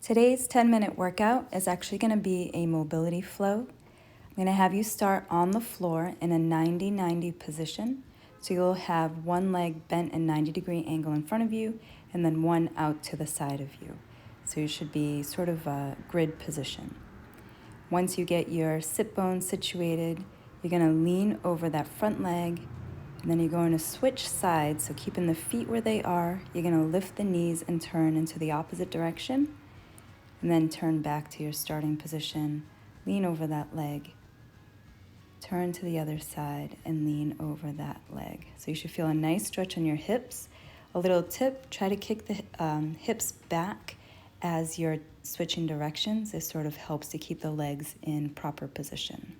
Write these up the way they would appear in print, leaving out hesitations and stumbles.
Today's 10-minute workout is actually going to be a mobility flow. I'm going to have you start on the floor in a 90-90 position. So you'll have one leg bent in 90-degree angle in front of you and then one out to the side of you. So you should be sort of a grid position. Once you get your sit bones situated, you're going to lean over that front leg, and then you're going to switch sides. So keeping the feet where they are, you're going to lift the knees and turn into the opposite direction. And then turn back to your starting position, lean over that leg, turn to the other side and lean over that leg. So you should feel a nice stretch on your hips. A little tip, try to kick the hips back as you're switching directions. This sort of helps to keep the legs in proper position.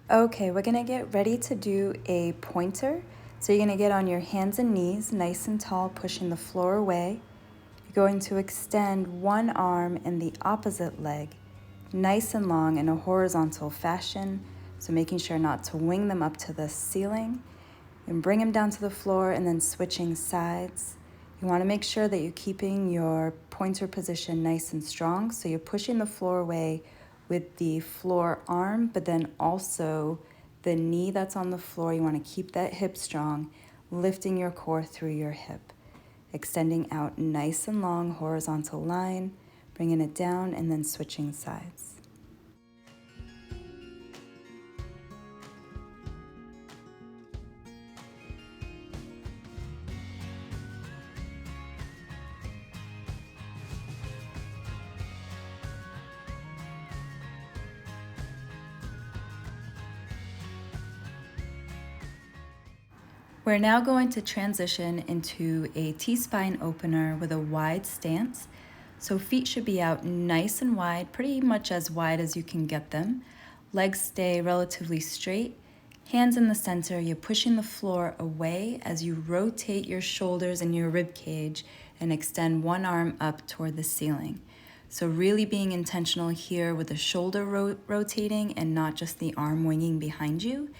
Okay, we're gonna get ready to do a pointer. So you're gonna get on your hands and knees, nice and tall, pushing the floor away. You're going to extend one arm in the opposite leg, nice and long in a horizontal fashion. So making sure not to wing them up to the ceiling. And bring them down to the floor and then switching sides. You wanna make sure that you're keeping your pointer position nice and strong. So you're pushing the floor away with the floor arm, but then also the knee that's on the floor. You want to keep that hip strong, lifting your core through your hip, extending out nice and long, horizontal line, bringing it down and then switching sides. We're now going to transition into a Tspine opener with a wide stance. So feet should be out nice and wide, pretty much as wide as you can get them. Legs stay relatively straight. Hands in the center, you're pushing the floor away as you rotate your shoulders and your rib cage and extend one arm up toward the ceiling. So really being intentional here with the shoulder rotating and not just the arm winging behind you.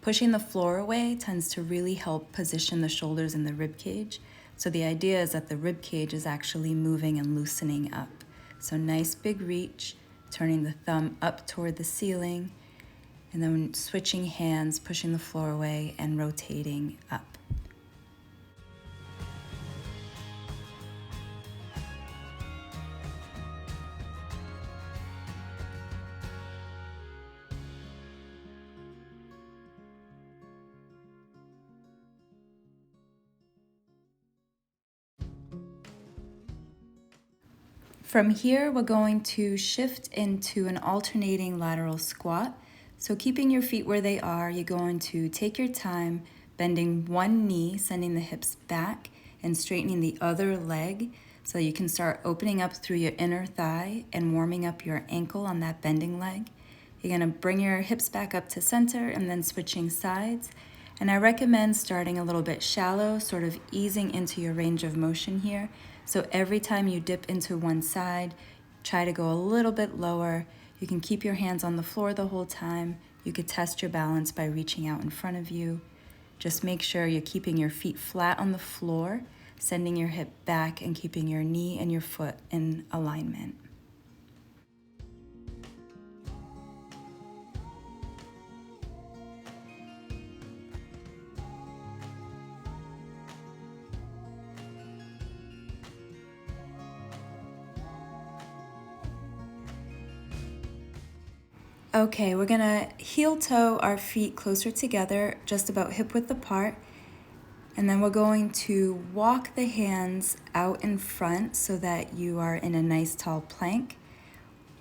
Pushing the floor away tends to really help position the shoulders in the rib cage. So the idea is that the rib cage is actually moving and loosening up. So nice big reach, turning the thumb up toward the ceiling, and then switching hands, pushing the floor away and rotating up. From here, we're going to shift into an alternating lateral squat. So keeping your feet where they are, you're going to take your time, bending one knee, sending the hips back, and straightening the other leg so you can start opening up through your inner thigh and warming up your ankle on that bending leg. You're gonna bring your hips back up to center and then switching sides. And I recommend starting a little bit shallow, sort of easing into your range of motion here. So every time you dip into one side, try to go a little bit lower. You can keep your hands on the floor the whole time. You could test your balance by reaching out in front of you. Just make sure you're keeping your feet flat on the floor, sending your hip back and keeping your knee and your foot in alignment. Okay, we're gonna heel toe our feet closer together, just about hip width apart. And then we're going to walk the hands out in front so that you are in a nice tall plank.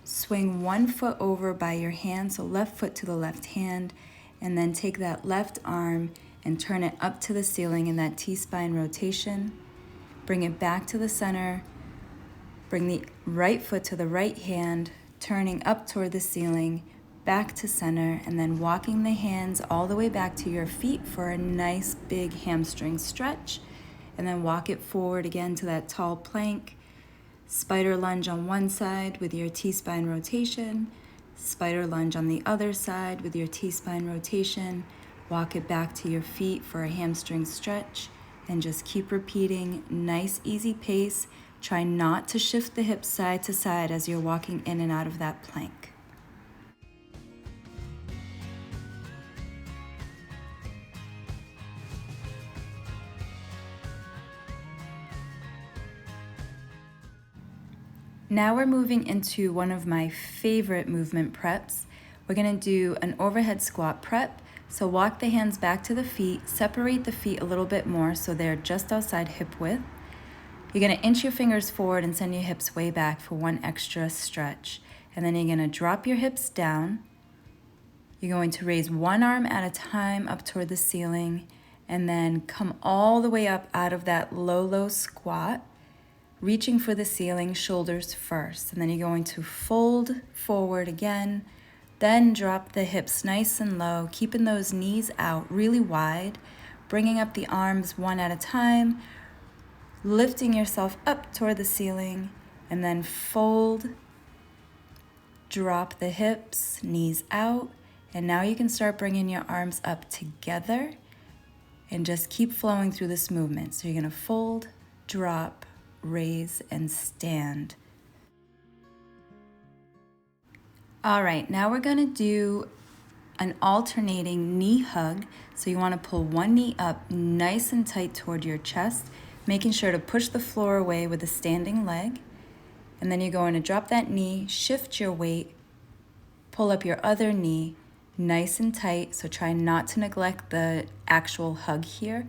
Swing one foot over by your hand, so left foot to the left hand, and then take that left arm and turn it up to the ceiling in that T-spine rotation. Bring it back to the center. Bring the right foot to the right hand, turning up toward the ceiling, back to center, and then walking the hands all the way back to your feet for a nice big hamstring stretch. And then walk it forward again to that tall plank. Spider lunge on one side with your T-spine rotation. Spider lunge on the other side with your T-spine rotation. Walk it back to your feet for a hamstring stretch. And just keep repeating, nice easy pace. Try not to shift the hips side to side as you're walking in and out of that plank. Now we're moving into one of my favorite movement preps. We're gonna do an overhead squat prep. So walk the hands back to the feet, separate the feet a little bit more so they're just outside hip width. You're gonna inch your fingers forward and send your hips way back for one extra stretch. And then you're gonna drop your hips down. You're going to raise one arm at a time up toward the ceiling and then come all the way up out of that low squat, reaching for the ceiling, shoulders first. And then you're going to fold forward again, then drop the hips nice and low, keeping those knees out really wide, bringing up the arms one at a time, lifting yourself up toward the ceiling, and then fold, drop the hips, knees out, and now you can start bringing your arms up together and just keep flowing through this movement. So you're gonna fold, drop, raise, and stand. All right, now we're gonna do an alternating knee hug. So you wanna pull one knee up nice and tight toward your chest, making sure to push the floor away with a standing leg. And then you're going to drop that knee, shift your weight, pull up your other knee nice and tight. So try not to neglect the actual hug here.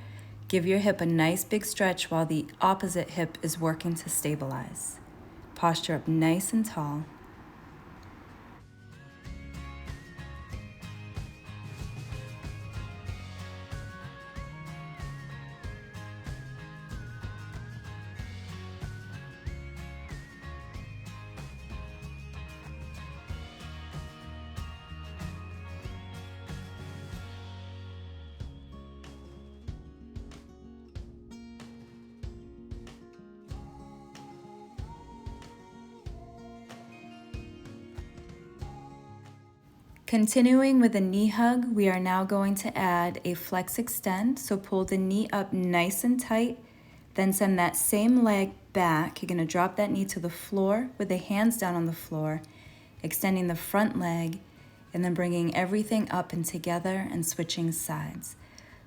Give your hip a nice big stretch while the opposite hip is working to stabilize. Posture up nice and tall. Continuing with a knee hug, we are now going to add a flex extend. So pull the knee up nice and tight, then send that same leg back. You're gonna drop that knee to the floor with the hands down on the floor, extending the front leg, and then bringing everything up and together and switching sides.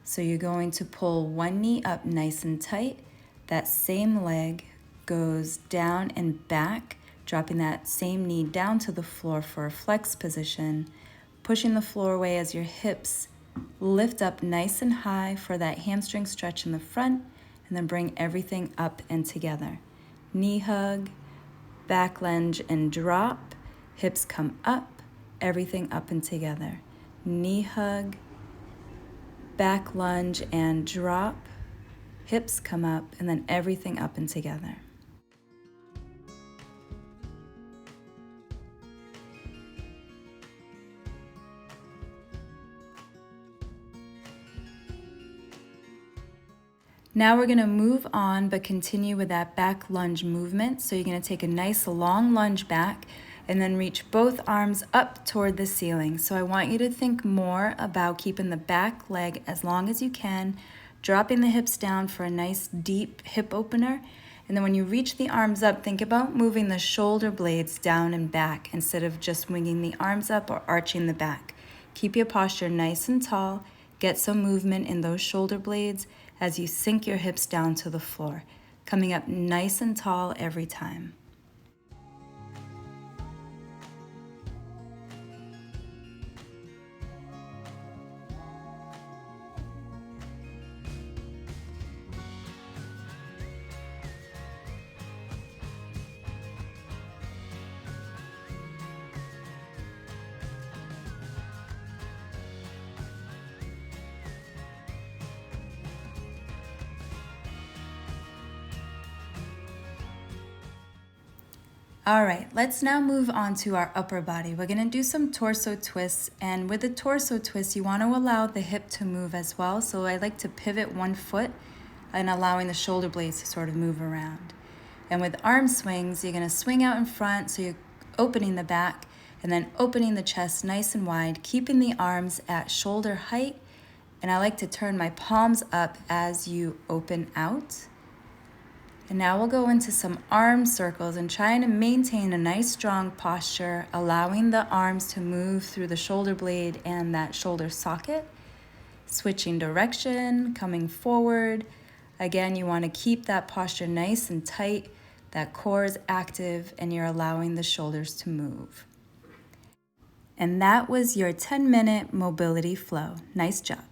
So you're going to pull one knee up nice and tight. That same leg goes down and back, dropping that same knee down to the floor for a flex position, pushing the floor away as your hips lift up nice and high for that hamstring stretch in the front, and then bring everything up and together. Knee hug, back lunge and drop, hips come up, everything up and together. Knee hug, back lunge and drop, hips come up, and then everything up and together. Now we're gonna move on, but continue with that back lunge movement. So you're gonna take a nice long lunge back and then reach both arms up toward the ceiling. So I want you to think more about keeping the back leg as long as you can, dropping the hips down for a nice deep hip opener. And then when you reach the arms up, think about moving the shoulder blades down and back instead of just winging the arms up or arching the back. Keep your posture nice and tall. Get some movement in those shoulder blades as you sink your hips down to the floor, coming up nice and tall every time. All right, let's now move on to our upper body. We're gonna do some torso twists, and with the torso twist, you wanna allow the hip to move as well. So I like to pivot one foot and allowing the shoulder blades to sort of move around. And with arm swings, you're gonna swing out in front, so you're opening the back and then opening the chest nice and wide, keeping the arms at shoulder height. And I like to turn my palms up as you open out. And now we'll go into some arm circles and trying to maintain a nice strong posture, allowing the arms to move through the shoulder blade and that shoulder socket. Switching direction, coming forward. Again, you want to keep that posture nice and tight, that core is active, and you're allowing the shoulders to move. And that was your 10-minute mobility flow. Nice job.